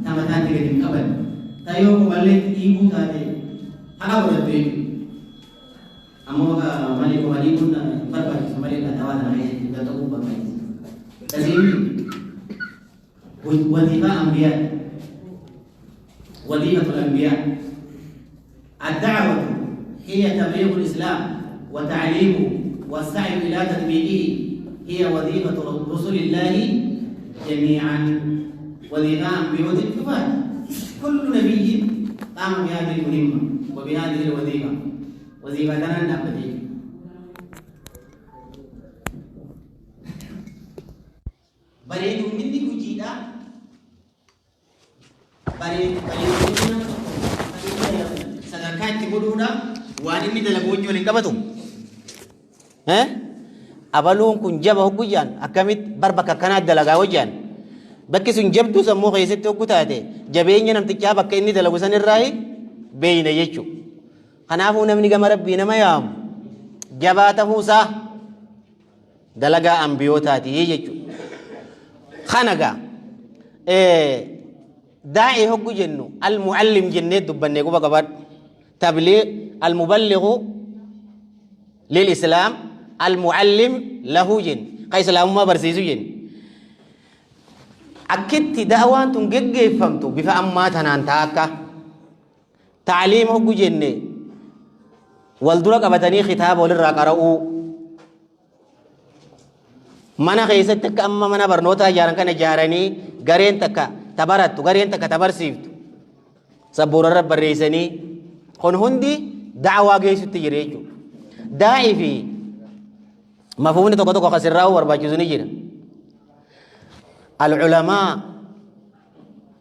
tamataan tiganii qaban taayoo kumallee dhiibuu taate haqa godhattu jechuudha. Ammoo malee kumalii kun barbaachisu malee dhaawaa sana keessatti gatta'uu barbaachisa. Tasiin وظيفة أنبياء وظيفة الأنبياء الدعوة هي تبليغ الإسلام وتعليمه والسعي إلى تطبيقه هي وظيفة رسل الله جميعا وظيفة أنبياء الكفار كل نبي قام بهذه المهمة وبهذه الوظيفة وظيفتنا الأبدية بريد مني وجيدا بريد sadarkaa itti godhuudha waan inni dalagu wajjin qabatu abaluun kun jaba hogguyyaan akkamitti barbaka akkanaa dalagaa wajjin bakki sun jabduu sammuu keessatti hoggu taate jabeenya namtichaa bakka inni dalagu san irraa beeyna jechuudha. Kanaafuu namni gama rabbii nama yaamu jabaa ta'uusaa dalagaa ambiyootaati jechuudha. Kanagaa داعي هو جنو المعلم جنة دبنا يقول بقى تبليغ المبلغ للإسلام المعلم له جن قيس لهم ما برسيسو جن أكيد دعوان تنجج فهمتوا بفهم ما تنانتاكا تعليم هو جنة والدرك أبتني خطاب وللرقراء mana keessatti akka amma mana barnootaa ijaaran kana ijaaranii gareen takka tabarattu gareen takka tabarsiiftu sabboorarra barreessanii kun hundi da'awaa geessutti jira jechuudha. Daa'ii fi mafhumni tokko tokko kasirraa barbaachisu ni jira. Al-ulamaa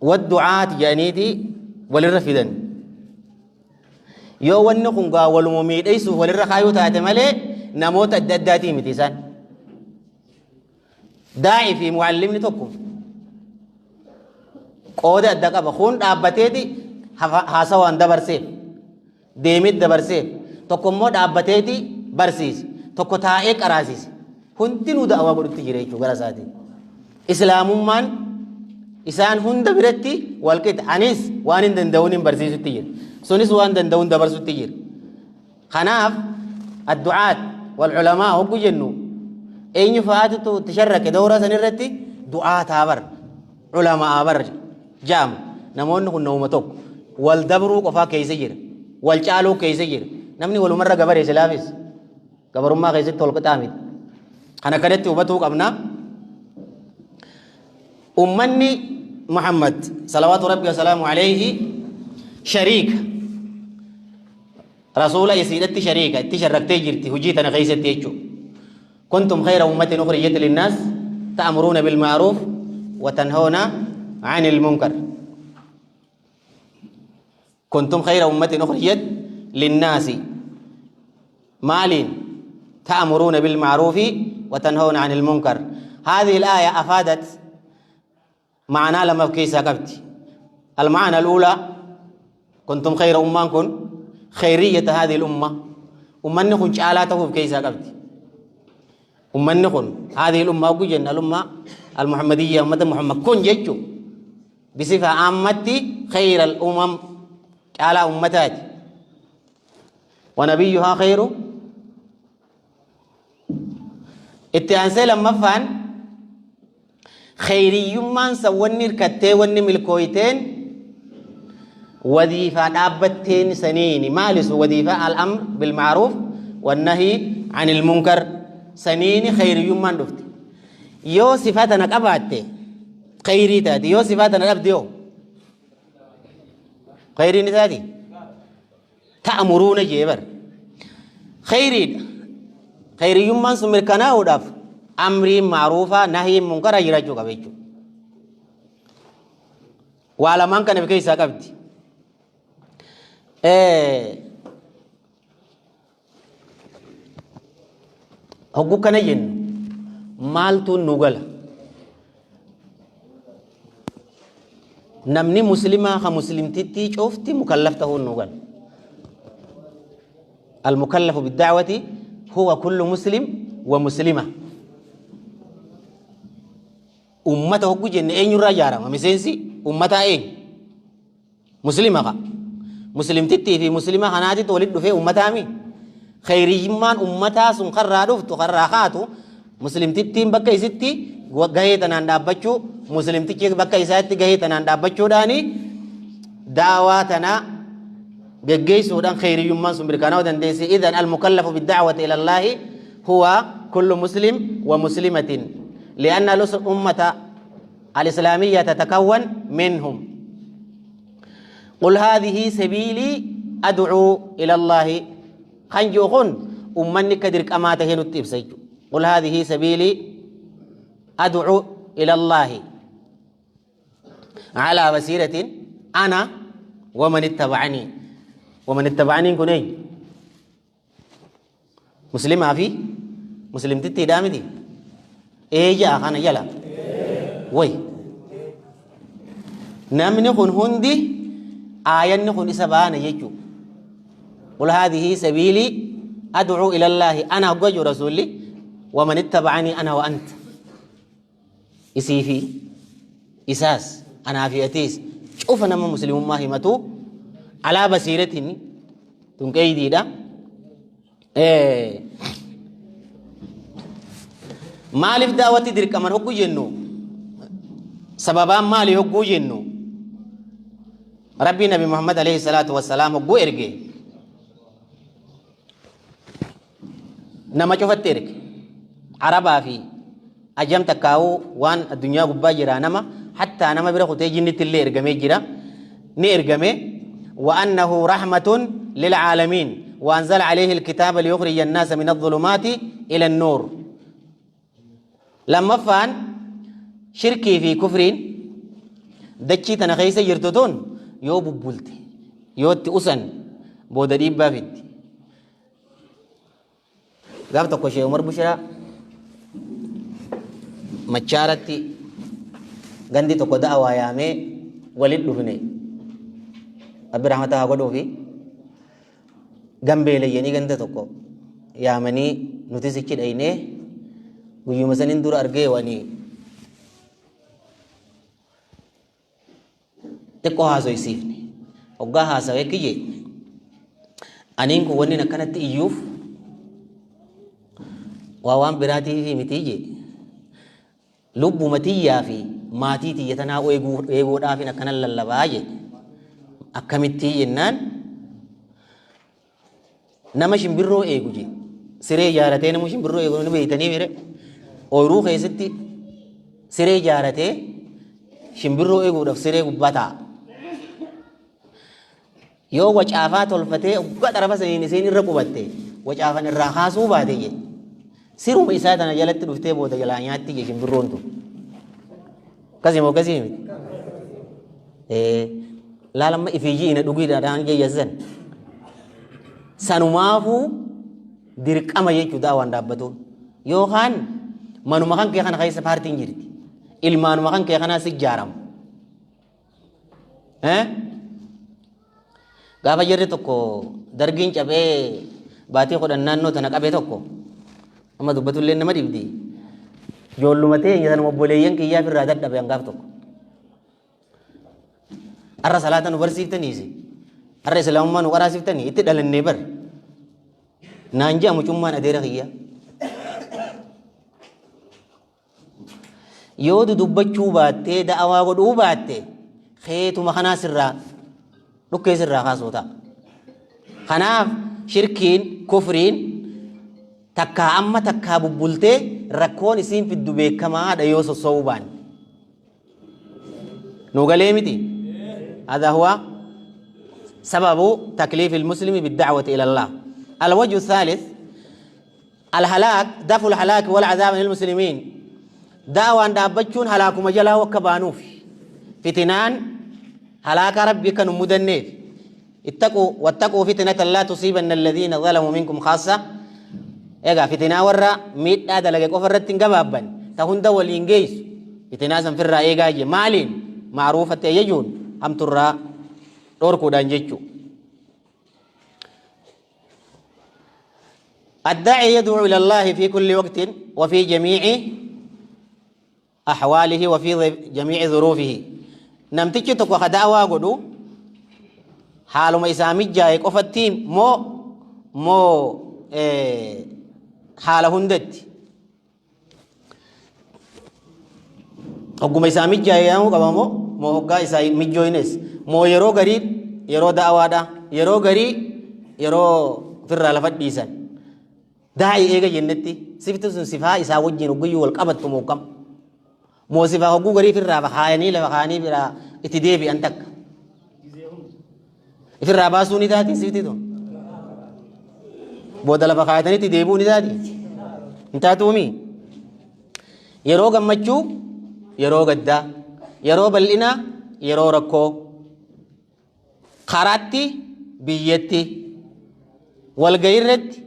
wad-du'aat jedhaniiti walirra fidan. Yoo wanni kun gaa waluma miidhaysuuf walirra kaayuu taate malee namoota adda addaatii miti isaan. داعي في معلمني توكم قودة الدقابة خون أبتدي هاسوان دبرسيف ديميت دبرسيف توكم مود أبتدي برسيس توكو تايك أراسيس هنتي نودا أوا برتي جري شو غراساتي إسلام من إسان هون دبرتي والكت أنيس وانين دندونين برسيس تيجر سونيس وان دندون دبرسو تيجر خناف الدعاة والعلماء هو جنو أين فاتو تشرك دورة سنرتي دعاء تابر علماء أبر جام نمون كن نومتوك والدبرو كفا كيسجر والجالو كيسجر نمني ولو مرة قبر إسلاميس قبر ما كيسج تولك تامد أنا كنت وبتوك أبنا أمني محمد صلوات ربي وسلامه عليه شريك رسول يسيدتي شريكة تشركتي جرتي هجيتنا كيستي يجو كنتم خير أمة أخرجت للناس تأمرون بالمعروف وتنهون عن المنكر كنتم خير أمة أخرجت للناس مال تأمرون بالمعروف وتنهون عن المنكر هذه الآية أفادت معنى لما في سكبت المعنى الأولى كنتم خير أمة خيرية هذه الأمة أمنكم شعالاته في كيس سكبت أمنكم هذه الأمة وجن الأمة المحمدية أمة محمد كن جيتشو بصفة عامة خير الأمم على أمتات ونبيها خير اتعنسي لما فان خيري من سواني الكتة واني ملكويتين وظيفة أبتين سنين مالس وظيفة الأمر بالمعروف والنهي عن المنكر سنين خيري من دفت يو صفاتنا قبعت خيري تاتي يو صفاتنا أبديو خيري نتاتي تأمرون جيبر خيري من سمركنا ودف أمري معروفة نهي منكر يرجو قبيجو وعلى من كان بكيسا قبتي هقول كنا جن مالتو نوغل نمني مسلمة خمسلم تتي شوفتي مكلفته النوغل المكلف بالدعوة هو كل مسلم ومسلمة أمته هقول جن أين يراجعهم مسنسي أمتها أين مسلمة مسلم تتي في مسلمة خناتي تولد في أمتامي خيري من أمتها سن خرادوف تخراخاتو مسلم تتي بكا ستي وجهي تناندا بچو مسلم تتي بكا يساتي جهي تناندا بچو داني دعواتنا بيجي سودان خيري من سن بركانو دندسي إذن المكلف بالدعوة إلى الله هو كل مسلم ومسلمة لأن الأمة الإسلامية تتكون منهم قل هذه سبيلي أدعو إلى الله خنجوخون أمني كدرك أماته نتيب سيجو قل هذه سبيلي أدعو إلى الله على بصيرة أنا ومن اتبعني كنين مسلم في مسلم تتي دامي دي إيه جاء خانا يلا وي نامني خن هندي آيان خن إسبانا يجو قل هذه سبيلي أدعو إلى الله أنا أقوى رسولي ومن اتبعني أنا وأنت إسيفي إساس أنا في أتيس شوف أنا من مسلم ما همتو على بصيرتني تنكيدي دا مالف دعوتي درك أمر هكو جنو سببان مالي هكو جنو ربي نبي محمد عليه الصلاة والسلام هكو إرقي نما شوفت ترك عربا في أجام تكاو وان الدنيا قبا جرا نما حتى نما برا خطي جنة اللي إرقمي جرا نيرقمي وأنه رحمة للعالمين وأنزل عليه الكتاب ليخرج الناس من الظلمات إلى النور لما فان شركي في كفرين دكي تنخيس يرتدون يو ببولتي يو تأسن بودريب بافد قابت أكو شيء عمر بشرا مچارتي غندي تكو دعوة يامي ولد لفني أبي رحمتها قدو في غنبي ليني غندي تكو يامني نتيسي كده ايني ويوم سنين دور أرجع واني تكو هذا يسيفني وجا هذا وكيجي أنين كوني نكنت إيوف وأوام براتي في متيجي لب متيا في ماتي تيجتنا ويبود آفي نكنا للباجي أكمتي ينان نمشي برو إيجوجي سري جارتين نمشي برو إيجو نبيتني ميره أورو خيستي سري جارته شمبرو إيجو دف سري قبطا يو وجافات الفتى وقدر بس ينسين الركوبته وجافان الرخاص وبعديه سيرو إساتنا جلت دفتة بودا جلانياتي شمبرون تو كذي لا لما إفيجي إن دوغي داران جي يزن سانومافو ديرك أما يجو داوان دابتو يوهان manu makan kaya kana kaisa parting jirti ilmanu makan kaya kana sigjaram gaafa jirri tokko dargiin cabee baatii kudhan naannoo tana qabee tokko amma dubbatullee nama dhibdi joollumatee nyaatan obboleeyyan kiyyaaf irraa dadhabe hangaaf tokko arra salaata nu barsiiftaniisi arra islaamummaa nu qaraasiftanii itti dhalannee bar naan jaa mucummaan adeera kiyya yoo dubbachuu baattee da'awaa godhuu baatte keetuma kanaa sirraa dhukkee sirraa kaasuu ta'a. Kanaaf shirkiin kufriin takkaa amma takkaa bubbultee rakkoon isiin fiddu beekamaadha yoo sossoo'uu baanne. Nu galee miti. هذا هو سبب تكليف المسلم بالدعوة إلى الله. الوجه الثالث الهلاك دفع الهلاك والعذاب للمسلمين. دعوة دابتشون هلاك مجلا وكبانوف فتنان هلاك ربك نمدنيف واتقوا فتنة لا تصيبن الذين ظلموا منكم خاصة إيجا فتنة ورا ميت هذا لقى كفرت جبابا تهون دول إنجيز فتنة سنفر إيجا مالين معروفة يجون هم ترى دوركو دانجيتشو الداعي يدعو إلى الله في كل وقت وفي جميع أحواله وفي جميع ظروفه نمتيجي تكو خداوا غدو haaluma isaa mijjaaye qofattiin moo haala hundatti hogguma isaa mijjaaye yaamuu qaba moo hoggaa isaa mijjooynes moo yeroo garii yeroo da'awaadha yeroo garii yeroo firraa lafa dhiisan daa'ii eega jennetti sifti sun sifaa isaa wajjin hogguyyuu wal qabattu moo kam moo sifaa hogguu garii firraa haayanii lafa haayanii biraa itti deebi'an takka ifirraa baasuu ni taati sifti tun booda lafa kaayatanii itti deebi'uu ni taati hin taatuumi yeroo gammachuu yeroo gaddaa yeroo bal'inaa yeroo rakkoo karaatti biyyatti walgayirratti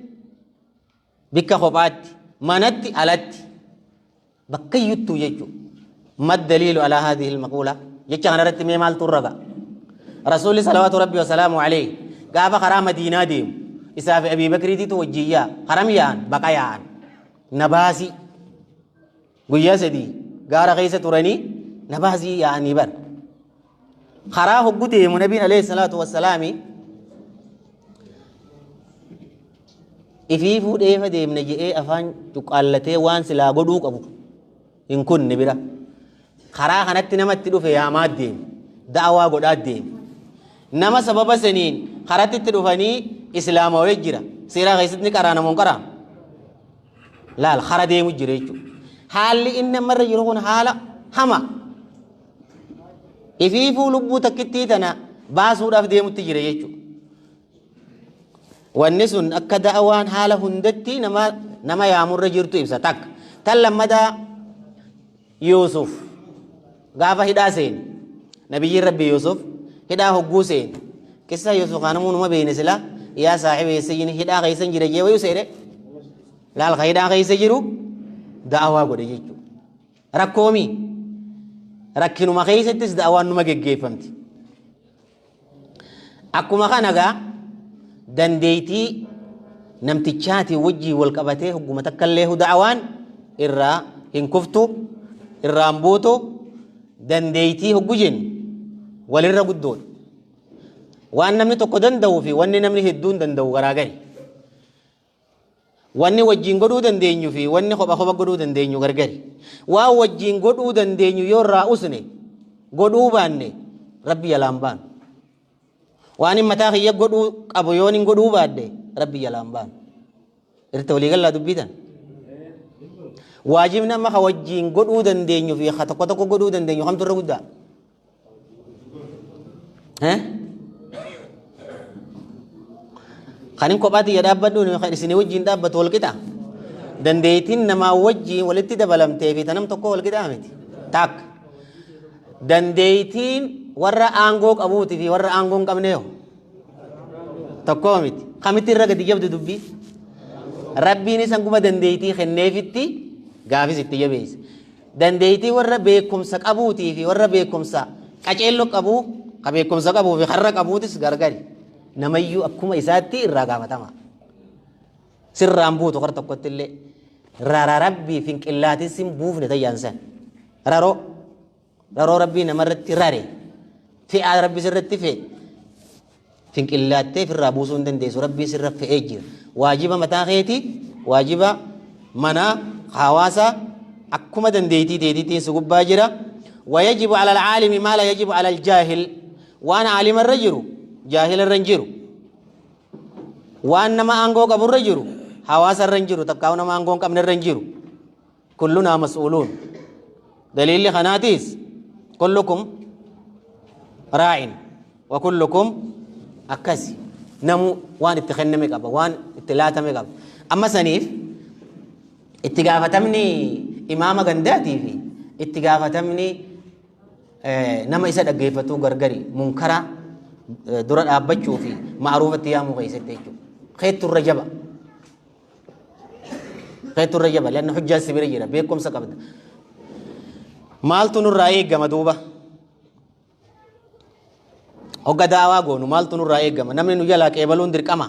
bikka kophaatti manatti alatti bakka iyyuttuu jechuudha mad daliilu alaa haadhihi ilmaquula jecha kanarratti mee maaltu raga rasuulli salawaatu rabbi wasalaamu alayhi gaafa karaa madiinaa deemu isaa fi abii bakriitiitu wajjiyyaa haram yaa'an baqa yaa'an nabaasii guyyaa sadii gaara keessa turanii nabaasii yaa'anii bar karaa hoggu deemu nabiin alayhi salaatu wassalaami ifii fuudheefa deemna jedhee afaan cuqqaallatee waan silaa godhuu qabu hin kunne bira karaa kanatti namatti dhufe yaamaa deemu da'awaa godhaa deemu nama sababa saniin karatti itti dhufanii islaamawee jira seeraa keessatti qaraa namoon qaraa laal kara deemu jira jechuudha haalli inni ammarra jiru kun haala hama ifiifuu lubbuu takkittii tana baasuudhaaf deemutti jira jechuudha wanni sun akka da'awaan haala hundatti nama yaamurra jirtu ibsa takka tan lammadaa Yuusuf gaafa hidhaa seen nabiyyiin rabbi Yuusuf hidhaa hogguu seen kissa Yuusuf kanamuu numa beene sila yaa saaxiba yeessayini hidhaa keeysan jira jee wayu seedhe laal ka hidhaa keeysa jiru da'awaa godhe jechuudha rakkoomi rakkinuma keeysattis da'awaan numa geggeeffamti akkuma kanagaa dandeeytii namtichaati wajjii wal qabatee hogguma takkallee da'awaan irraa hin kuftu irraan buutu dandeeytii hoggu jennu walirra guddoodha waan namni tokko danda'uu fi wanni namni hedduun danda'u garaagari wanni wajjiin godhuu dandeenyu fi wanni kopha godhuu dandeenyu gargari waan wajjiin godhuu dandeenyu yoo irraa usne godhuu baanne rabbi jalaan baanu waan mataa kiyya godhuu qabu yoon hin godhuu baadde rabbi jalaan baanu irta walii gallaa dubbitan waajibni amma ka wajjiin godhuu dandeenyu fi ka tokko tokko godhuu dandeenyu kamtu irra guddaa kanin kophaati ya dhaabbadhu isin wajjiin dhaabbatu wal qixa dandeeytiin namaa wajjiin walitti dabalamtee fi tanam tokko wal qixa miti takka dandeeytiin warra aangoo qabuuti fi warra aangoo hin qabneeho tokko miti kamitti irra gadi jabdu dubbii rabbiin isan kuma dandeeytii kenneefitti gaafis itti jabeessa dandeeytii warra beekumsa qabuutii fi warra beekumsa qaceello qabuu ka beekumsa qabuu fi harra qabuutis gargari namayyuu akkuma isaatti irraa gaafatama sirraan buutu kar tokkotti illee rara rabbii finqillaatis hin buufne tayyaansan raroo rabbii namarratti rare fe'aa rabbii sirratti fe'e finqillaattee firraa buusuu hin dandeessu rabbii sirra fe'ee jira waajiba mataa keeti waajiba manaa hawaasa akkuma dandeeytii teetiitiin si gubbaa jira wayajibu ala alcaalimi maa la yajibu ala aljaahil waan caalima irra jiru jaahila irra hin jiru waan nama aangoo qabu irra jiru hawaasa irra hin jiru takkaa nama aangoo hin qabne irra hin jiru kullunaa mas'uuluun daliilli kanaatiis kullukum raa'in wa kullukum akkasi namu waan itti kenname qaba waan itti laatame qaba amma saniif itti gaafatamni imaama gandaatii fi itti gaafatamni nama isa dhaggeeffatu gargari munkara dura dhaabbachuu fi ma'ruufatti yaamuu keessatti jechuudha keetturra jaba lanna hujjaa sibira jira beekumsa qabda maaltu nurraa eeggama duuba hogga daawaa goonu maaltu nurraa eeggama namni nu jalaa qeebaluun dirqama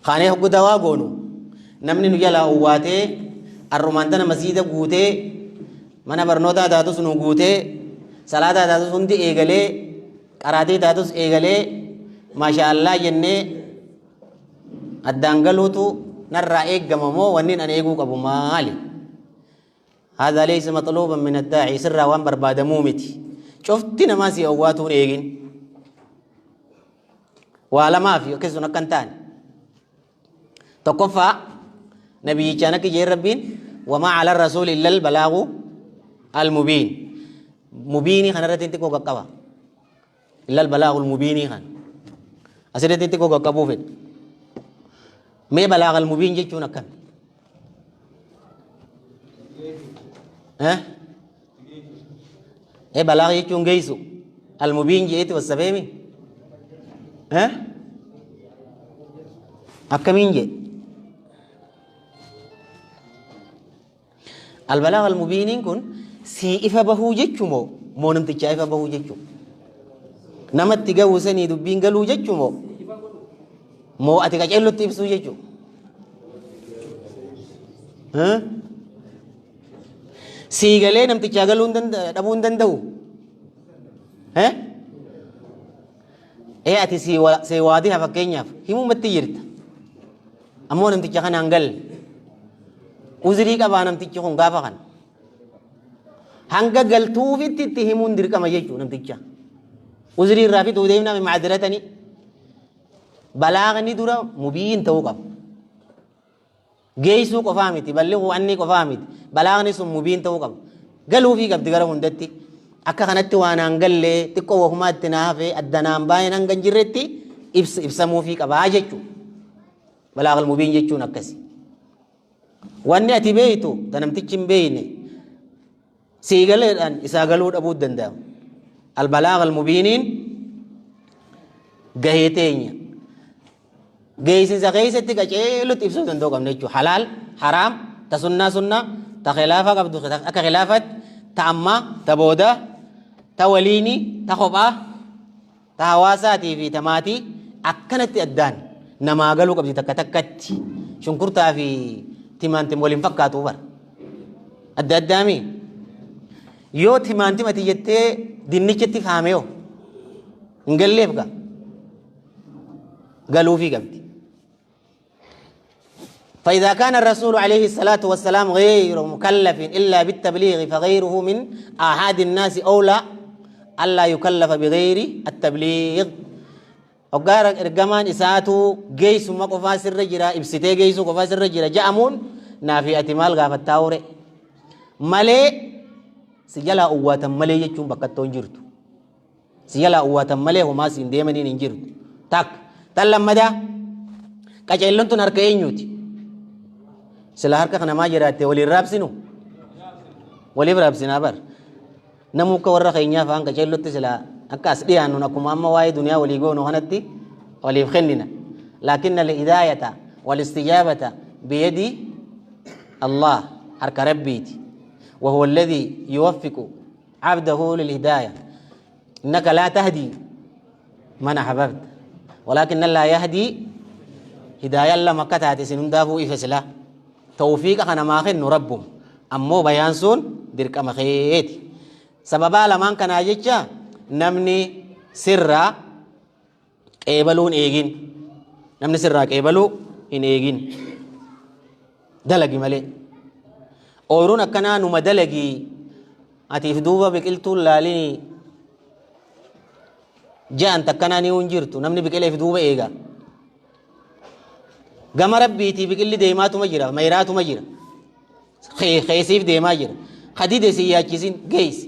kaanee hogga daawaa goonu namni nu jalaa uwwaatee arrumaan tana masiida guutee mana barnootaa taatus nu guutee salaataa taatus hundi eegalee qaraatii taatus eegalee maashaallah jennee addaan galuutu narraa eeggama moo wanni an eeguu qabu maali? هذا ليس مطلوبا من الداعي سرا وان برباد مومتي شفتنا ما سي اواتون ايجين ولا ما في كسنا كنتان تكفى نبي جانك جي ربين وما على الرسول الا البلاغ المبين مبيني خنرت انت كو قبا الا البلاغ المبين خن اسيدت انت كو قبو فين مي بلاغ المبين جي چون كان ها ايه بلاغ يچون گيسو المبين جيت والسبيمي ها اكمين جي البلاغ المبين كن سي إفا بهو جيچو مو نمتچا إفا بهو جيچو نمت تيغو سني دبين غلو جيچو مو اتيكا چلو تيبسو جيچو ها سيغلي نمتچا غلو دبون دندو ها ايه اتي سي وادي فكينيا همو متيرت امو نمتچا خنانغل uzrii qabaa namtichi kun gaafa kan hanga galtuufitti itti himuun dirqama jechuu namticha uzrii irraa fi tuudeemna macadiratani balaaqni dura mubiin ta'uu qaba geessuu qofaa miti balliquu anni qofaa miti balaaqni sun mubiin ta'uu qaba galuufii qabdi gara hundatti akka kanatti waan hangallee xiqqoo wafumaa itti naafee addanaan baay'een hanga hin jirretti ibsamuufii qabaa jechuu balaaqal mubiin jechuun akkasi wanni ati beeytu tanamtichi hin beeyne siigaleedhaan isaa galuu dhabuu danda'a albalaag almubiiniin gahee teenya geeysinsa keeysatti qaceelutti ibsuu danda'u qabna jechuu halaal haraam ta sunnaa ta khilaafa qabdu akka khilaafat ta ammaa ta boodaa ta waliinii ta kophaa ta hawaasaatii fi ta maatii akkanatti addaan namaa galuu qabdi takka takkatti shunkurtaa fi timantim waliin fakkaatu bar adda addaami yoo timantim ati jettee dinnichatti faameyo hin galleef ga galuufii qabdi فإذا كان الرسول عليه الصلاة والسلام غير مكلف إلا بالتبليغ فغيره من أحد الناس أولى ألا يكلف بغير التبليغ وقال إرجمان إساتو جيس ما قفاس الرجرة إبستي جيس قفاس الرجرة جامون نافي أتمال غافت تاوري ملي سجلا قوة ملي يجون بكتون جرتو سجلا قوة ملي هما سين ديمنين إنجرتو تاك تلم مدا كأجلون تناركين يوتي سلهر كخنا ما جراتي ولي رابسينو ولي رابسينا بر نمو كورا خينيا فان كأجلون تسلا أكاس ديانو نكم أما واي دنيا ولي جو نهنتي ولي بخننا لكن الهداية والاستجابة بيد الله حرك ربيتي وهو الذي يوفق عبده للهداية إنك لا تهدي من أحببت ولكن الله يهدي هداية لما كتات سنون دافو إفسلا توفيق أنا ماخن ربهم أمو بيانسون درك مخيتي سببا لمن كان أجيتشا namni sirraa qeebaluu hin eegin namni sirraa qeebaluu hin eegin dalagi malee ooruun akkanaa numa dalagii atiif duuba biqiltuun laalini ja'an takkanaa ni hin jirtu namni biqileef duuba eega gama rabbiitii biqilli deemaatuma jira mayraatuma jira keesiif deemaa jira khadide si yaachisin geessi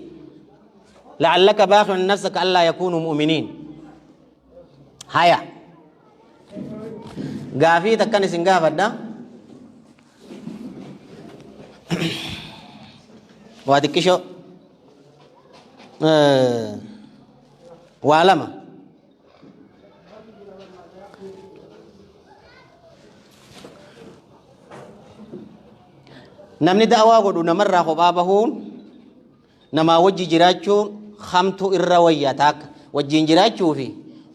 لعلك باخع نفسك ألا يكونوا مؤمنين هيا غافي تكني سنغافا دا وادكشو وعلما نمني دعوا قدو نمر خبابهون نما وجي جراچو خمتو الروياتك وجين جراچو في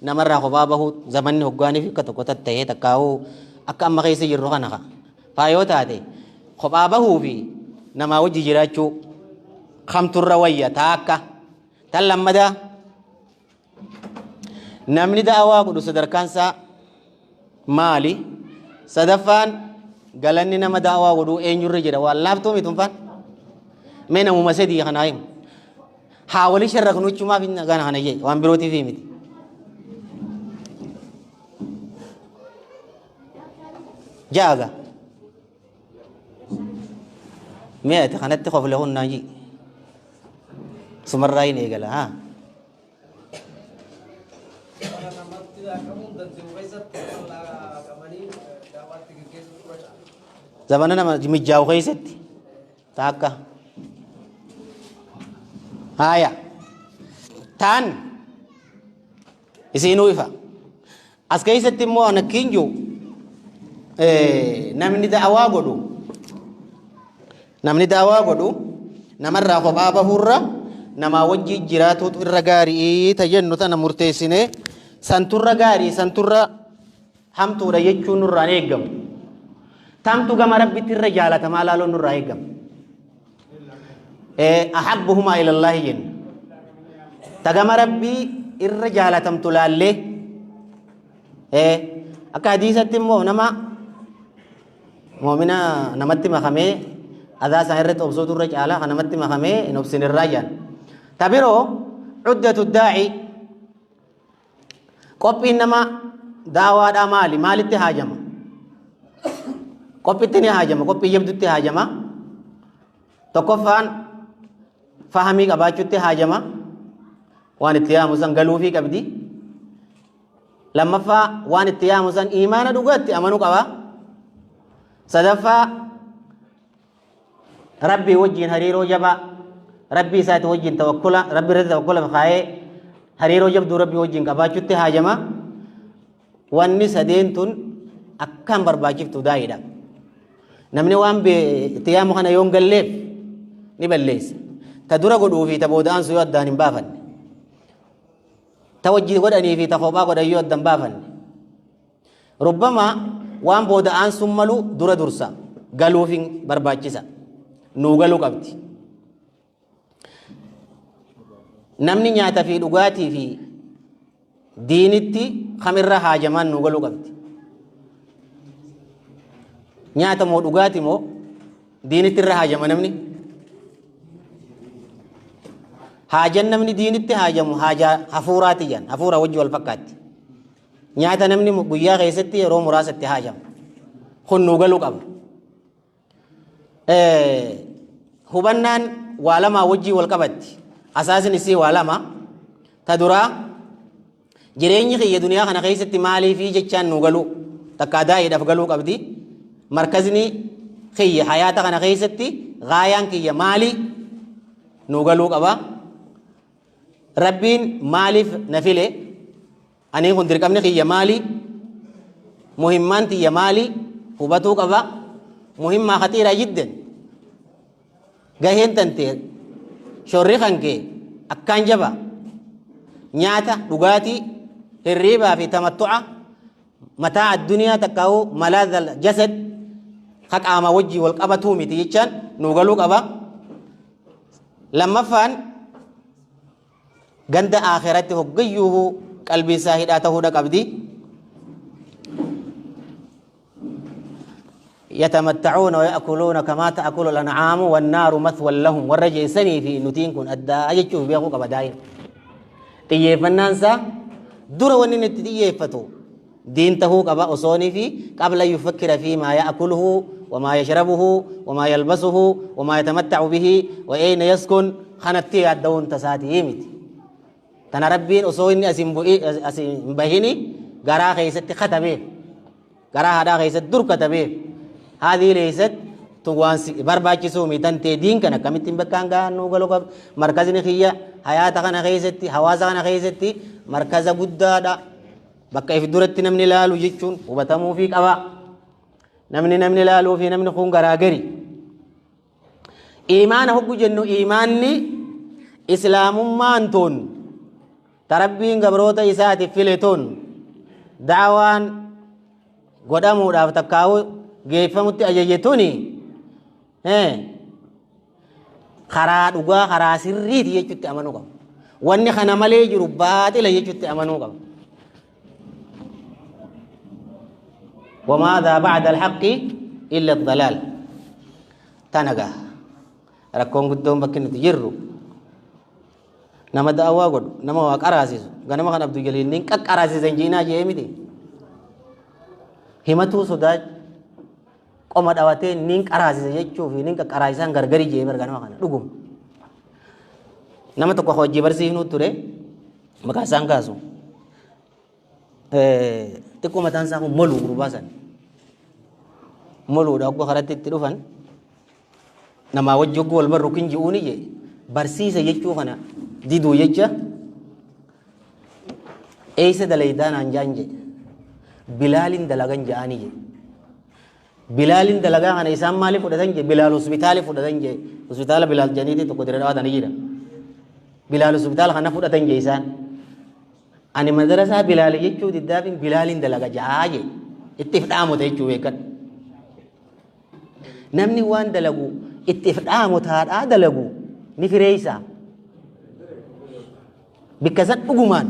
نمر خبابه زمن هغاني في كتو كتته تكاو اكا ما كيس يرو خنخا فايوتاتي خبابه في نما وجي جراچو خمتو الروياتك تلمدا نمني دعوة قدو صدركانسا مالي صدفان قالني نما دعوة قدو أين يرجع واللابتو ميتونفان مين ممسدي خنايم حاولي شرق نوچو ما فينا غان خنايي وان بروتي في ميت جاغا مئة خنت خوف لهن ناجي سمراين إيجلا ها زماننا ما متجاو خيست تاكا هايا تان isinu ifa as keeysatti immoo ana kinju namni da'awaa godhu namarraa kophaa bahurra nama wajji jiraatutu irra gaarii tajennu tana murteessine santurra gaarii santurra hamtuudha jechuun nurraan eeggamu tamtu gama rabbitti irra jaalatamaa laaloon nurraa eeggamu ahabbuhumaa ilallaahi jenna ta gama rabbii irra jaalatamtu laallee akka hadiisatti immoo nama mu'mina namatti makamee adaa isaan irratti obsootu irra caalaa kan namatti makamee hin obsin irraa jaan tabiroo cuddatu daa'i qophiin nama daawaadhaa maalitti haajama qophiitti ni haajama qophii jabdutti haajama tokkoffaan fahamii qabaachuutti haajama waan itti yaamu san galuufii qabdi lammaffaa waan itti yaamu san iimaana dhugaatti amanuu qaba sadaffaa rabbii wajjin hariiroo jabaa rabbii isaati wajjin tawakkula rabbii irratti tawakkula kaayee hariiroo jabduu rabbii wajjin qabaachuutti haajama wanni sadeen tun akkaan barbaachiftu daa'idha namni waan itti yaamu kana yoon galleef ni balleessa ta dura godhuu fi ta booda'aan sun yoo addaan hin baafanne ta wajjii godhanii fi ta kophaa godhan yoo addan baafanne rubbama waan booda'aan sun malu dura dursa galuufin barbaachisa nuu galuu qabdi namni nyaata fi dhugaatii fi diinitti kamirra haajamaan nuu galuu qabdi nyaata moo dhugaati moo diinitti irra haajama namni haajan namni diinitti haajamu haajaa hafuuraati jan hafuura wajji wal fakkaatti nyaata namni guyyaa keessatti yeroo muraasatti haajamu kun nuu galuu qaba hubannaan waa lamaa wajjii wal qabatti asaasin isii waa lama ta duraa jireenyi kiyya duniyaa kana keessatti maalii fi jechaan nuu galuu takkaa daa'idhaaf galuu qabdi markazni kiyya hayaata kana keessatti gaayaan kiyya maalii nuu galuu qaba rabbiin maaliif na file ani kun dirqamni kiyya maalii muhimmaan tiyya maalii hubatuu qaba muhimmaa khatiiraa jiddan gaheen tante shorri kankee akkaan jaba nyaata dhugaatii hirriibaa fi tamattu'a mataa addunyaa takkaa'u malaadha jasad haqaama wajjii wal qabatuu miti jechaan nuu galuu qaba lammaffaan ganda akhiratti hoggayyuu qalbii isaa hidhaa ta'uudha qabdi يتمتعون ويأكلون كما تأكل الأنعام والنار مثوى لهم والرجيسني في نتين كن أدى أجتشوف بيأخوك بداين تيفنان سا دور ونين تيفتو دين تهوك أبا أصوني في قبل يفكر فيما يأكله وما يشربه وما يلبسه وما يتمتع به وأين يسكن خنتي الدون تساتي يمت تنا ربين أصوني أسم بهني قرا خيست ختمه قرا هذا خيست دور كتبه هذه ليست توانس برباچسو ميتن تدين كنا كمتين بكانغا نوغلو مركزني خيا حياتك انا خيستي حواسك انا خيستي مركز غدادا بكا في دورتي نمني لالو جيچون وبتمو في قبا نمني لالو في نمني خون غراغري ايمان حق جنو ايماني اسلام ما انتون تربين غبروتا يساتي فيلتون دعوان غدامو دافتكاو geeffamutti ajajjetuni karaa dhugaa karaa sirriiti jechuutti amanuu qabu wanni kana malee jiru baaxila jechuutti amanuu qaba. وماذا بعد الحق إلا الضلال تنقى ركون قدوم بكين تجرو نما دعوا قد نما واق أراسيس غنما خان عبد الجليل نين كك أراسيس إنجينا جيمي همتو سوداج قوم دعواتين نين أراسيس يجوا في نين كك أراسيسان غرغري جيمر غنما خان دعوم نما تقوى خواجي برسي نو ترى مكاسان كاسو تكو متان ساكو ملو رباسان ملو دا ko kharati tirufan nama wajjo gol marru kinji uni je barsisa yechuu kana didu yecha eisa dalaydan anjanje bilalin dalagan jaani je bilalin dalaga kana isam mali fudatan je bilal hospital fudatan je hospital bilal janiti to kodira da nijira bilal hospital kana fudatan je isan ani madrasa bilal yechuu didabin bilalin dalaga jaaje ittifdamu taychuu wekat namni waan dalagu ittifdaamu taadhaa dalagu ni fireeysa bikkasan dhugumaan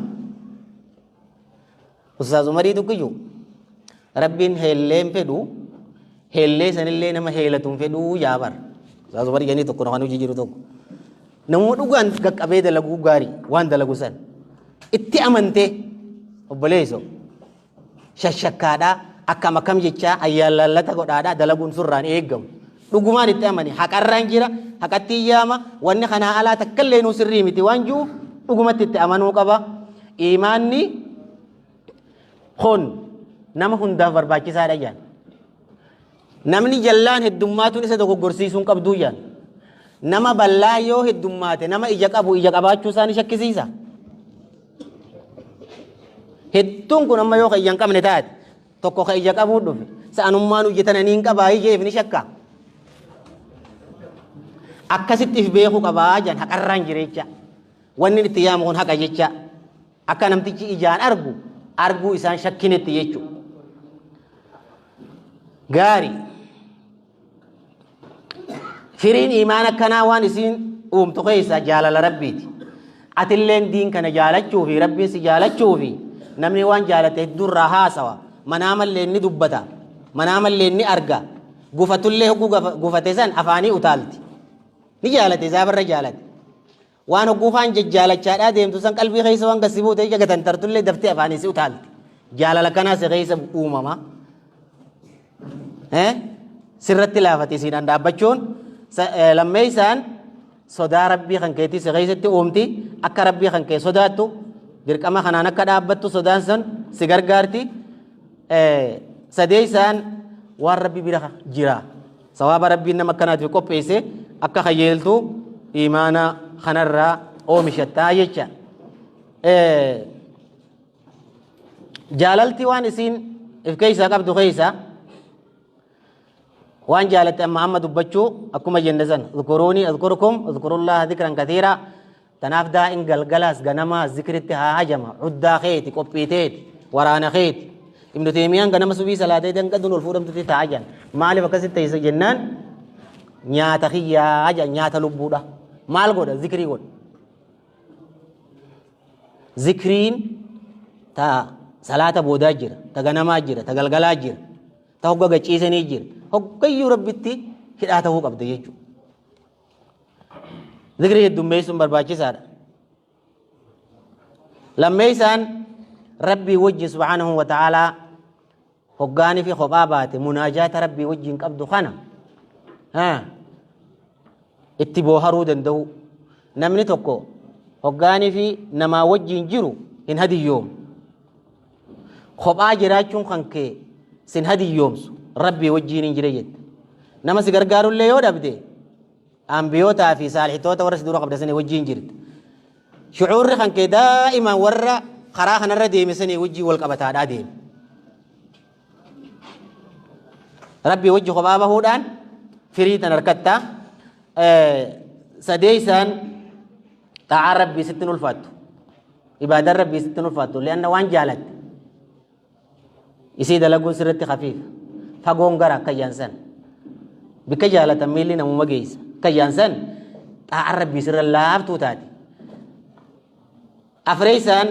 ustaaz umarii tukkiyyuu rabbiin heelleen fedhu heellee sanillee nama heelatuun fedhuu yaabar ustaaz umarii janii tokko kan hojii jiru tokko namuma dhugaan qaqqabee dalaguu gaarii waan dalagu san itti amantee obboleeso shashakkaadhaa akkam akkam jecha ayyaallallata godhaadhaa dalaguun surraan eeggamu dhugumaan itti amani haqarraan jira haqatti iyyaama wanni kanaa alaa takkallee nuu sirrii miti waan jiru dhugumatti itti amanuu qaba imaanni kun nama hundaaf barbaachisaadha jaan namni jallaan heddummaatuun isa dogoggorsiisuun qabduu jaan nama bal'aa yoo heddummaate nama ija qabu ija qabaachuu isaanii shakkisiisa hedduun kun amma yoo ija hin qabne taate tokko ka ija qabuu dhufe sa'anummaan hojjetananii hin qabaa ijeef ni shakka akkasitti if beekuu qabaa jaan haqarraan jireecha wanni itti yaamu kun haqa jecha akka namtichi ijaan arguu isaan shakkinetti jechu gaari firiin imaan akkanaa waan isiin uumtu keessa jaalala rabbiiti atilleen diin kana jaalachuu fi rabbiin si jaalachuu fi namni waan jaalate durraa haasawa manaamallee ni dubbata manaamallee ni arga gufatullee gufate san afaanii utaalti ni jaalate zaabarra jaalate waan gufaan jajjaalachaadhaa deemtu san qalbii keessa waan gasibuu ta'e jagatan tartullee daftee afaanii si utaalti jaalala kanaa si keessa uumama sirratti laafate isiidhaan dhaabbachuun lammeeysaan sodaa rabbii kan keetii si keessatti uumti akka rabbii kan kee sodaattu dirqama kanaan akka dhaabbattu sodaan san si gargaarti sadeeysaan waan rabbi bira jira sawaaba rabbiin nama akkanaatiif qopheesse akka kayyeeltu imaana kanarraa oomishattaa jecha jaalalti waan isiin if keeysaa qabdu keeysaa وان جالت محمد بچو اكما جندزن اذكروني اذكركم اذكروا الله ذكرا كثيرا تنافدا ان غلغلاس غنما ذكرت هاجما عدا خيت قبيتيت ورانا خيت ابن تيميه غنما سبي صلاتي دن قدن الفورم تتي تاجن مال وكست تيس جنان نياتا خيا اجا نياتا لبودا مال غودا ذكري غود ذكرين تا صلاه بودا جير تا غنما جير تا غلغلا جير تا هوغا چيسني جير هوغيو ربيتي هداته هو قبض يجو ذكري الدميسون برباچي سار لما يسان ربي وجه سبحانه وتعالى هوغاني في خبابات مناجات ربي وجه قبض خنا اتبو هرودن دو نمني توكو هوغاني في نما وجه جيرو ان هدي يوم خبا جراچون خنكه سن هدي يوم ربي وجهين جريت نما سيغرغارو ليو دبدي انبيوتا في صالحتوتا ورس دورو قبل سنه وجهين جرت شعور خن كي دائما ورا خراخ نردي مسني وجهي والقبتا دادي ربي وجه خبابه دان فريت نركتا سديسان تعال ربي ستن الفات عباده ربي ستن الفات لان وان جالت يسيد لغون سرت خفيف فغونغرا كيانسن بكجالة ميلنا ممجيس كيانسن تعرف بسر الله بتوتاتي afreeysan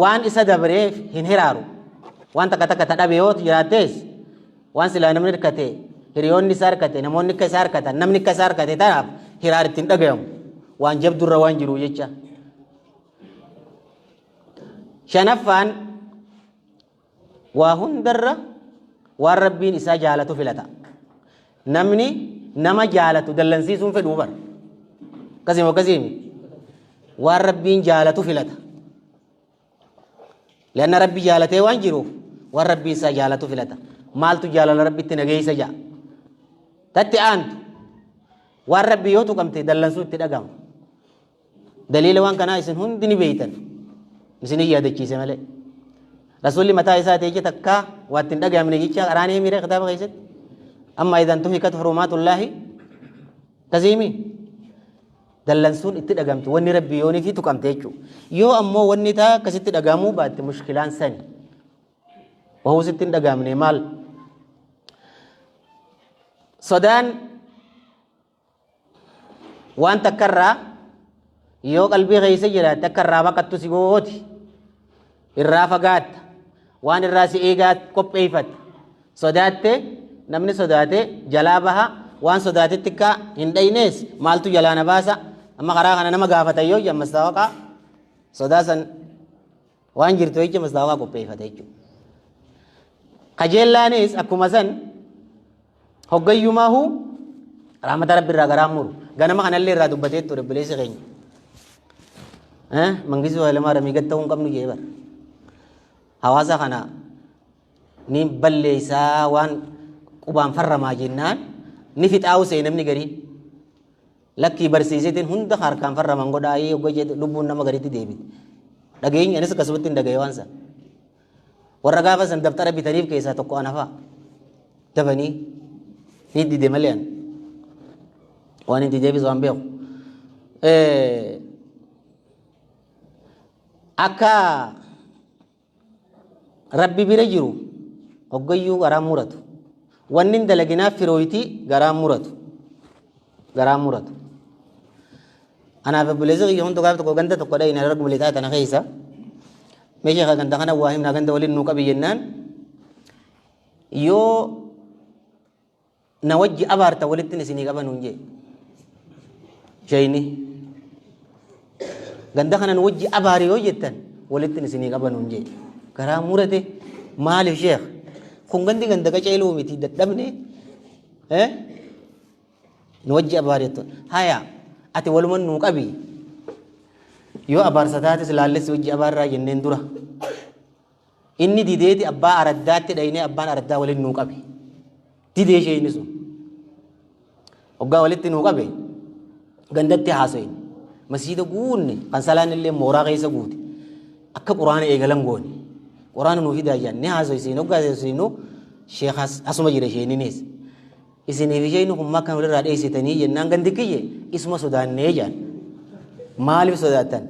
waan isa dabreef hin hiraaru waan takka takka tadhabe yoo jiraates waan silaa namni hirkate hiriyoonni isaa hirkate namoonni akka isaa hirkatan namni akka isaa hirkate tanaaf hiraar ittiin dhagayamu waan jabdurra waan jiru jecha. shanaffaan waa hundarra waan rabbiin isaa jaalatu filata. namni nama jaalatu dallansiisuun fedhuu bar kasimoo kasiimi waan rabbiin jaalatu filata. لأن ربي جالته وانجرو والربي سجالته فلتا مالتو جالل ربي تنجي سجا تتي أنت والربي يوتو كم تدلن سوت تدعم دليل وان كنا يسن هون دني بيتن مسني يا دكتي سمله رسول الله متى إسات يجي تكا واتن دعم نيجي كا أراني ميره كتاب غيست أما إذا أنتم هيك حرمات الله كزيمي dallansuun itti dhagamtu wanni rabbi yooni fi tuqamte jechuudha yoo ammoo wanni taa akkasitti dhagamuu baatte mushkilaan sani wahuu sitti hin dhagamne maal sodaan waan takkarraa yoo qalbii keessa jiraate takkarraa baqattu si gooti irraa fagaatta waan irraa si eegaa qopheeffatta sodaatte namni sodaate jalaa baha waan sodaatetti akka hin dhaynees maaltu jalaa na baasa amma karaa kana nama gaafatan yoo jedhan mastaawaqaa sodaasan waan jirtu jecha mastaawaqaa qopheeffate jechuudha. qajeellaanis akkuma san hoggayyumaahu rahmata rabbi irraa garaan muru ganama kanallee irraa dubbatee ture bileessi keenya mangisii walamaa ramii gatta hin qabnu jee bar hawaasa kana ni balleessaa waan qubaan farramaa jennaan ni fixaa'u see namni gariin lakkii barsiiseetiin hunda harkaan farraman godhaayee hogga jedhe lubbuun nama gariitti deebite dhageenya anis akkasumatti hin dhagaye waan san warra gaafa san daftara bitaniif keessaa tokko anafaa dabanii ni dide malee an waan inti deebisu waan beeku akka rabbi bira jiru hoggayyuu garaan muratu wanni dalaginaaf firooyti garaan muratu anaaf buleessa yoo hundi gaaf tokko ganda tokko dha ina rag buletaa tana keessa meeshaa ganda kana waa himna ganda waliin nuu qabi jennaan yoo na wajji abaarta walitti isinii qaban hunjee shayni ganda kana nu wajji abaari yoo jettan walitti isinii qaban hunjee garaan murate maaliif sheekh kun gandi ganda qaceeluu miti dadhabne nu wajji abaariyato haya ati waluman nuu qabi yoo abaarsataatis laalles wajji abaarraa jenneen dura inni dideeti abbaa araddaatti dhayne abbaan araddaa waliin nuu qabi didee sheeyni sun hoggaa walitti nuu qabe gandatti haasoyin masiida guunne kan salaan illee mooraa keessa guute akka quraana eegalan goone quraana nuu fidaa jaan ni haasoyisiin hoggaa haasoyisiinu sheekh asuma jira sheeninis isiniif isheen hummaa kan walirraa dheessitanii jennaan gandi kiyye isuma sodaannee jaan maaliif sodaattan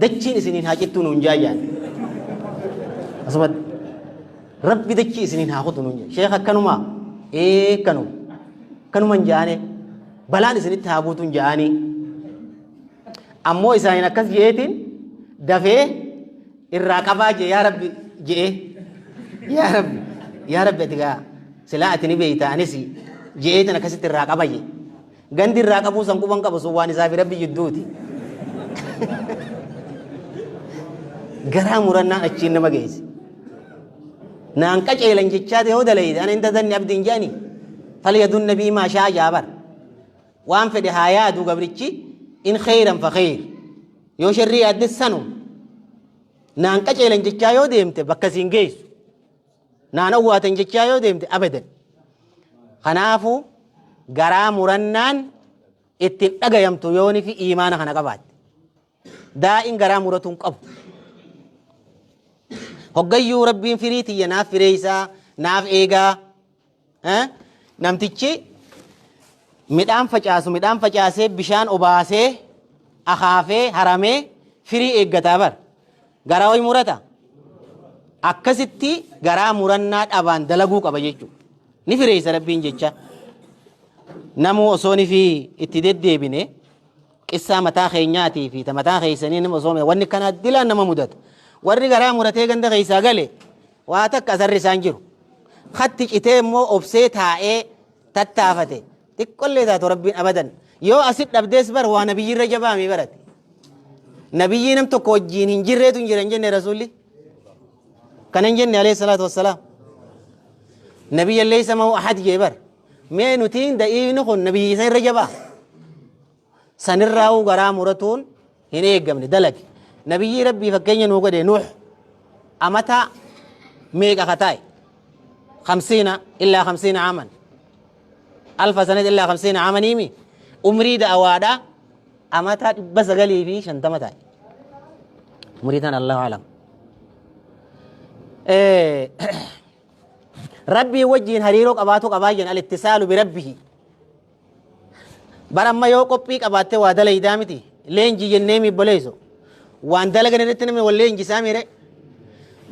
dachiin isiniin haa cittuu nuun jaa jaan asuma rabbi dachii isiniin haa kutu nuun jaa sheekh akkanumaa kanuman jaane balaan isinitti haa buutuun jaanii ammoo isaaniin akkas jeetiin dafee irraa qabaa jee yaa rabbi jee yaa rabbi ati gaa silaa ati ni beeyta anis jeetin akkasitti irraa qabaye gandi irraa qabuu san quban qabu sun waan isaa fi rabbi jidduuti garaa murannaan achiin nama geesse naan qaceelan jechaate yoo dalayde ana inta zanni abdiin jaani falyadun nabii maa shaa jaabar waan fedhe haa yaadu gabrichi in khayran fa khayr yoo sharrii yaaddes sanu naan qaceelan jechaa yoo deemte bakka siin geessu naan awwaatan jechaa yoo deemte abadan kanaafu garaa murannaan ittiin dhagayamtu yooni fi iimaana kana qabaatte daa'in garaa muratuun qabu hoggayyuu rabbiin firii tiyya naaf firee isaa naaf eegaa namtichi midhaan facaasee bishaan obaasee akaafee haramee firii eeggataa bar garaa way murata akkasitti garaa murannaa dhabaan dalaguu qaba jechuudha ni fireessa rabbiin jecha namuu osooni fi itti deddeebine qissaa mataa keenyaatii fi ta mataa keessanii nama osoo wanni kana dilaan nama mudatu warri garaa muratee ganda keessaa gale waa takka asarri isaan jiru khatti citee immoo obsee taa'ee tattaafate xiqqollee taatu rabbiin abadan yoo asit dhabdees bar waa nabiyyiirra jabaamee barate nabiyyi nam tokko wajjiin hin jirreetu hin jiran jenne rasuulli kanan jenne alayhi salaatu wassalaam nabiyya laysa mahu ahad jee bar mee nutiin da'iini kun nabiyyi isa irra jabaa sanirraa garaa muratuun hin eeggamne dalage nabiyyi rabbii fakkeenya nuu godhe nuux amata meeqa kataa'e 50 illaa 50 عاما 1000 سنة إلا 50 عاما نيمي أمري دعوادا أمتا بس قالي في شنتمتا مريدان الله أعلم ربي وجه هريروك أباتوك أباجن الاتصال بربه برما يوكو بيك أباتي وادلا إدامتي لين جي جنيمي بوليزو وان دلغ نرتنمي واللين جسامي ري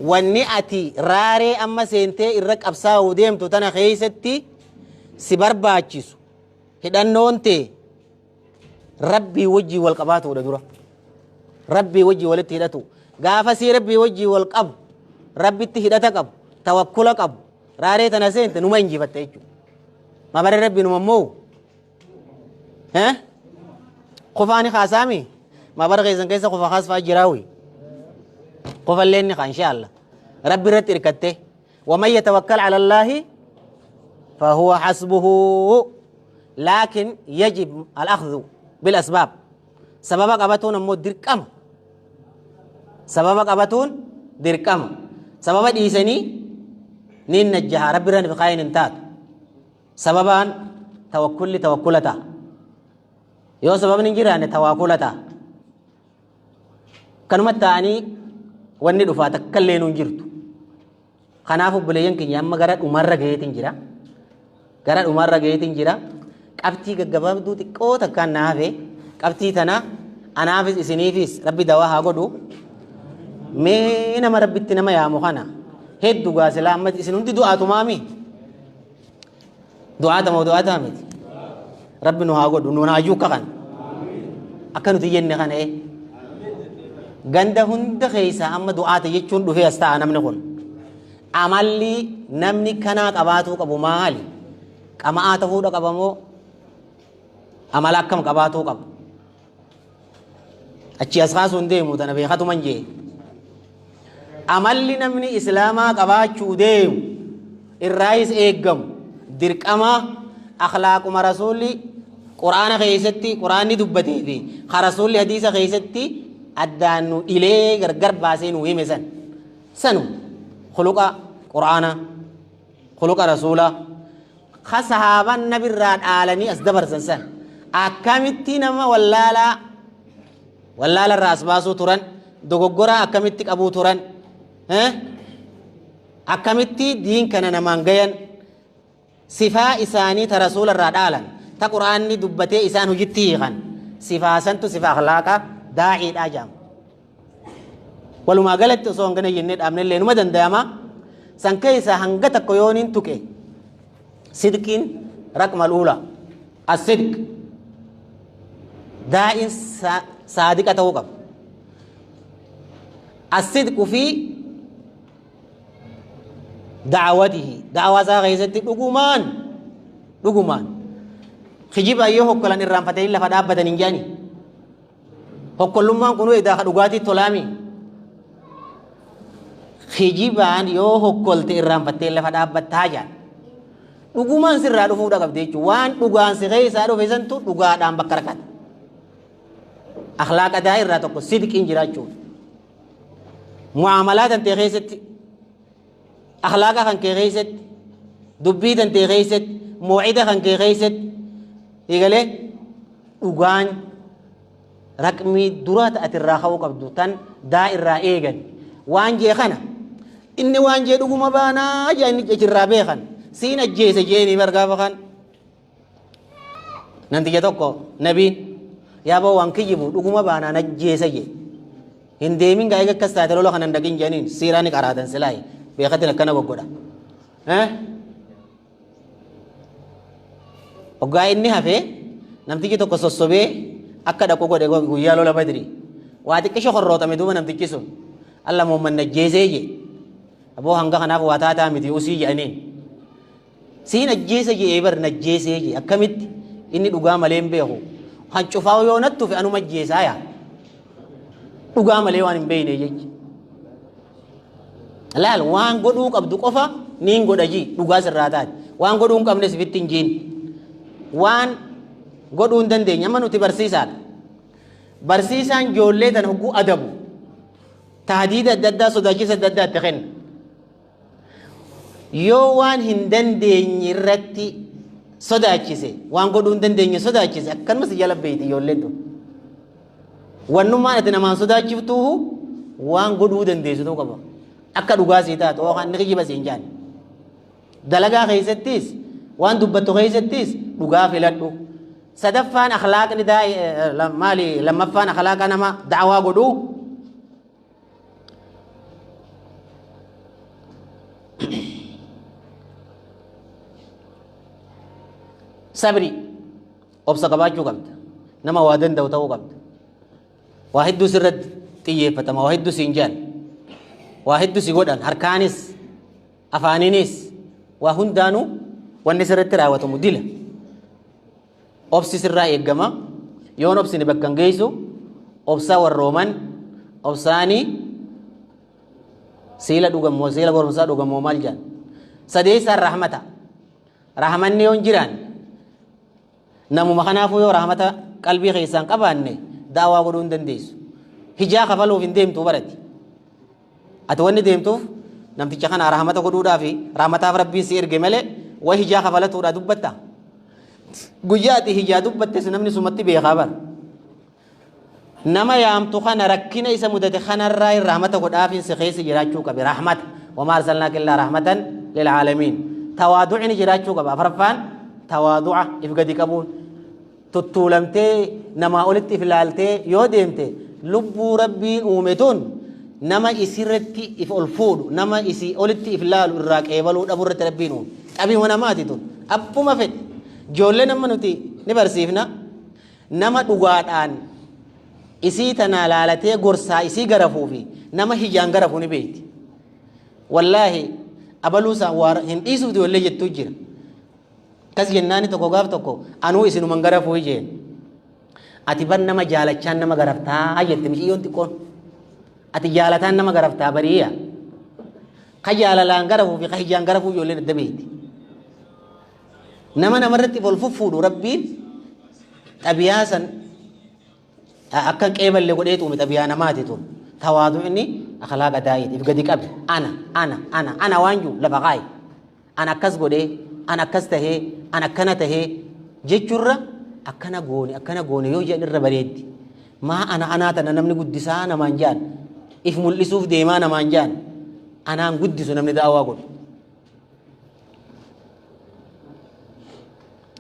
واني أتي راري أما سينتي إرق أبساو ديمتو تنا خيستي سبرباچيسو هدانونتي ربي وجهي والقباتو دورا ربي وجهي ولتهدتو غافسي ربي وجهي والقب ربي تهدتك توكلك راري تنسينت نما انجي فتيجو ما بر ربي نممو ها قفاني خاسامي ما بر غيزن كيس قفا خاص فاجراوي قفا لين ان شاء الله ربي رت ركته ومن يتوكل على الله فهو حسبه لكن يجب الأخذ بالأسباب سببك أبتون مو دركم سببك أبتون دركم سبب ديسني نين نجها ربنا بخاين انتات سببان توكلتا يو سبب نجيران توكلتا كنمت تاني وني دفاتك كلين نجرتو خنافو بليين كي يام غرات عمر غيتين جرا غرات عمر غيتين جرا qabxii gaggababduu xiqqoo takkaan naafe qabxii tana anaafis isiniifis rabbi dawaa haa godhu mee nama rabbitti nama yaamu kana hedduu gaasila amma isin hundi du'aatu maami du'aata moo du'aata miti rabbi nu haa godhu nuun hayyuu kakan akka nuti jenne kana ganda hunda keessa amma du'aata jechuun dhufee as ta'a namni kun amalli namni kanaa qabaatuu qabu maali qama'aa ta'uudha qabamoo amala akkam qabaatuu qaba achi as kaasuun deemu tana beekatu man jee amalli namni islaamaa qabaachuu deemu irraayis eeggamu dirqama akhlaaquma rasuulli quraana keessatti quraanni dubbatee fi ka rasuulli hadiisa keessatti addaan nu ilee gargar baasee nu hime sanu khuluqa quraana khuluqa rasuula ka sahaaban nabirraa dhaalanii as dabarsan san akkamitti nama wallaala raas baasuu turan dogoggora akkamitti qabuu turan akkamitti diin kana namaan gayan sifaa isaanii ta rasuula irraa dhaalan ta quraanni dubbatee isaan hojitti hiikan sifaa santu sifaa akhlaaqa daa'iidhaa jaam walumaa galatti osoo hangana jennee dhaabnellee numa danda'ama san keessaa hanga takko yooniin tuqe sidqiin raqmal uula as-sidq دائن صادقة توقف الصدق في دعوته دعوة غيزت دقمان خجيب أيوه كلان الرام فتاين لفدا أبدا نجاني هو كل ما كنوا إذا خدوقاتي تلامي خجيبان يوه كل الرام فتاين لفدا أبدا تاجان دقمان سر رفودا قبضي وان دقان سغي سارو فيزن تو دقان دام بكركات أخلاق دائرة تقول صدق إنجراجو معاملات أنت غيست أخلاق أنت غيست دبيت أنت غيست موعدة أنت غيست يقول أوغان رقمي درات أتراخو قبضوتان دائرة إيجن وانجي خنا إن وانجي دوغو مبانا جاني جرابي خان سين الجيس جيني برقابا خان ننتي جتوكو نبي يا بو وان كيجيبو دغوما بانا نجيسجي هنديمين غايغا كساتلو لو خنن دغين جانين سيراني قرادن سلاي بيختنا كنا بغودا ogaa inni hafe namtichi tokko sossobee akka dhaqu godhe guyyaa lola badri waa xiqqisho korrootame duuba namtichi sun alla muumman najjeesee je aboo hanga kanaaf waa taataa miti usii jedhaniin siin ajjeese je bar najjeesee je akkamitti inni dhugaa malee hin beeku kan cufaa yoo nattu fi anuma ajjeesaa yaa dhugaa malee waan hin beeyne jechi laal waan godhuu qabdu qofa niin godha ji dhugaa sirraa taate waan godhuu hin qabnes fitti hin jiin waan godhuu hin dandeenye amma nuti barsiisaadha barsiisaan ijoollee tana hogguu adabu tahdiida adda addaa sodaachisa adda addaa itti kenna yoo waan hin dandeenye irratti sodaachise waan godhuu hin dandeenye sodaachise akkanumas jala beeyti ijoolleen tun wannummaan ati namaan sodaachiftuuhu waan godhuu dandeessituu qaba akka dhugaa sii taatu yookaan ni kijiba siin jaan dalagaa keessattis waan dubbattu keessattis dhugaa filadhu sadaffaan akhlaaqni maali lammaffaan akhlaaqa nama da'awaa godhuu sabri obsa qabaachuu qabda nama waa danda'u ta'uu qabda waa hedduu sirratti xiyyeeffatama waa hedduu siin jaan waa hedduu si godhan harkaanis afaaninis waa hundaanuu wanni sirratti raawwatamu dila obsi sirraa eeggama yoon obsini bakka hin geessu obsaa warrooman obsaanii siila dhugamoo siila goromsaa dhugamoo maal jaan sadeessaan rahmata rahmanni yoon jiraan namuma kanaafuu yoo rahmata qalbii keessaan qabaanne daawaa godhuu hin dandeessu hijaa kafaluuf hin deemtuu barati ati wanni deemtuuf namticha kana rahmata godhuudhaaf rahmataaf rabbiin si erge malee waa hijaa kafalatuudha dubbatta guyyaa ati hijaa dubbattes namni sumatti beekaa bara nama yaamtu kana rakkina isa mudate kanarraa rahmata godhaafin si keessa jiraachuu qabe rahmata wamaa arsalnaaka illaa rahmatan lilcaalamiin tawaaducni jiraachuu qaba afraffaan tawaaduca if gadi qabuun tuttuulamtee namaa olitti if laaltee yoo deemte lubbuu rabbiin uume tun nama isirratti if ol fuudhu nama isi olitti if laalu irraa qeebaluu dhaburratti rabbiin uume qabiima namaati tun abbuma fedhe ijoollee nama nuti ni barsiifna nama dhugaadhaan isii tanaa laalatee gorsaa isii garafuu fi nama hijaan garafuu ni beekti wallaahi abaluusaa waa hin dhiisuuti wallee jettuu jira kas jennaani tokko gaaf tokko anuu isinuman garafuu jeen ati bar nama jaalachaan nama garaftaa jette miciyyoon xiqqoon ati jaalataan nama garaftaa bariya ka jaalalaan garafuu fi ka hijaan garafuu ijoolleen adda beekti nama namarratti ol fuffuudhu rabbiin xabiyaa san akkan qeeballe godheetu uume xabiyaa namaati tun tawaadu'ni akhlaaqa daa'it if gadi qabe ana waan jiru lafa qaayi ana akkas godhee ana akkas tahee ana akkana tahee jechuurra akkana goone yoo jedhan irra bareeddi maa anaa tana namni guddisaa namaan jaan if mul'isuuf deemaa namaan jaan anaan guddisu namni daawaa godhu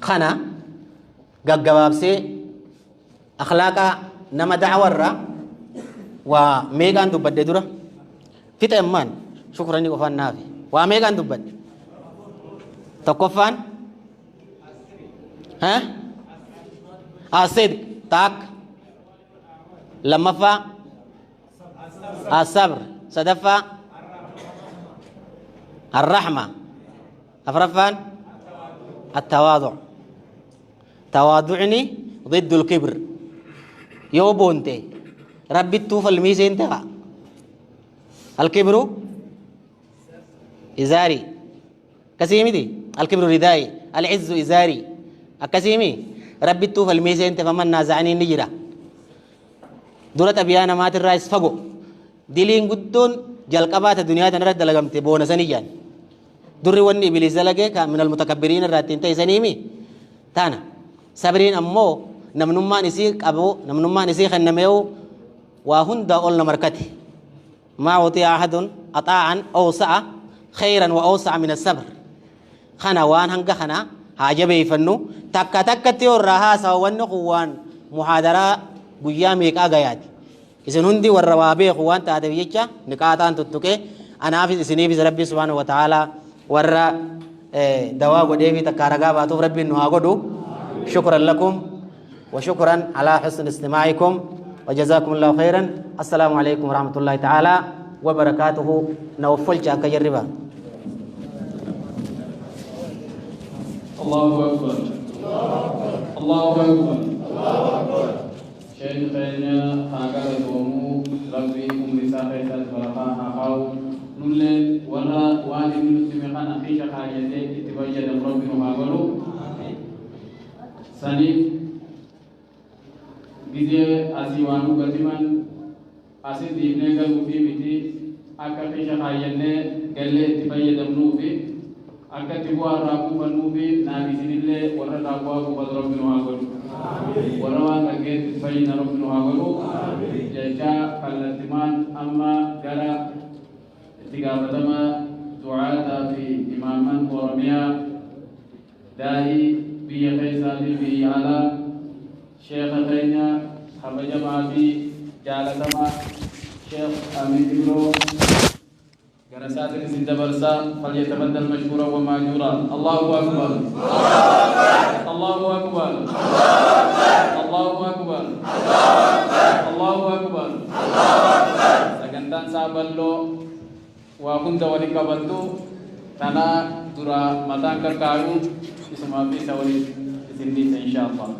kana gaggabaabsee akhlaaqa nama da'awarra waa meeqaan dubbadde dura fixa immaan shukranii qofaan naafi waa meeqaan dubbadde tokkoffaan الصدق تاك لمفا الصبر صدفا الرحمة أفرفان التواضع تواضعني ضد الكبر يوبونتي ربي التوفى الميزين تغا الكبر إزاري كسيمي دي الكبر رداي العز إزاري الكسيمي ربي التوفى الميزين فمن نازعني نجرا دولة أبيانا مات الرئيس فقو دلين قدون جلقبات الدنيا تنرد لغمت بونا سنيجان دري وني بليس لغيك من المتكبرين الراتين تيسانيمي تانا صبرين أمو نمنما نسيك أبو نمنما نسيك النميو وهند أولنا مركته ما أعطي أحد أطاعا أوسع خيرا وأوسع من الصبر خنا وان هنگا خنا حاجة بيفنو تكا تكا تيور رها سوانو خوان محاضرة قيامي كاغايات إذن هندي والروابي خوان تادويجا نكاتان تتوكي أنا في سني في ربي سبحانه وتعالى ور دوا قديفي تكارغا باتو ربي نواغدو شكرا لكم وشكرا على حسن استماعكم وجزاكم الله خيرا. السلام عليكم ورحمة الله تعالى وبركاته. نوفل جاك جربا. الله أكبر الله أكبر شيخ خيرنا هكذا دومو ربي أمري ساقيت البرقاء هاقاو نولي ولا واني من السميقان أخيش حاجتك تبجد ربي وهاقلو سنيف بيزي أسيوانو قدمان أسي ديبني قلو في متي أكا خيش حاجتنا قل تبجد منوفي أكا تبوا راقو فنوفي نابي سنلي ورد أقواه قد ربي وهاقلو ورواك أكيد فإن ربنا هاولو جاء فالاتمان أما جرى استقامتما دعاة في إماما ورميا داهي بي خيسا بي على شيخ خينا حبجما بي جالتما شيخ أمين إبرو جرسات السند برسا فليتبدل مشكورا وماجورا. الله أكبر الله أكبر الله أكبر الله أكبر. Sagantan saballo wa kunta wali kabantu tana dura matang kerkayu isma bisa wali isindi insyaallah.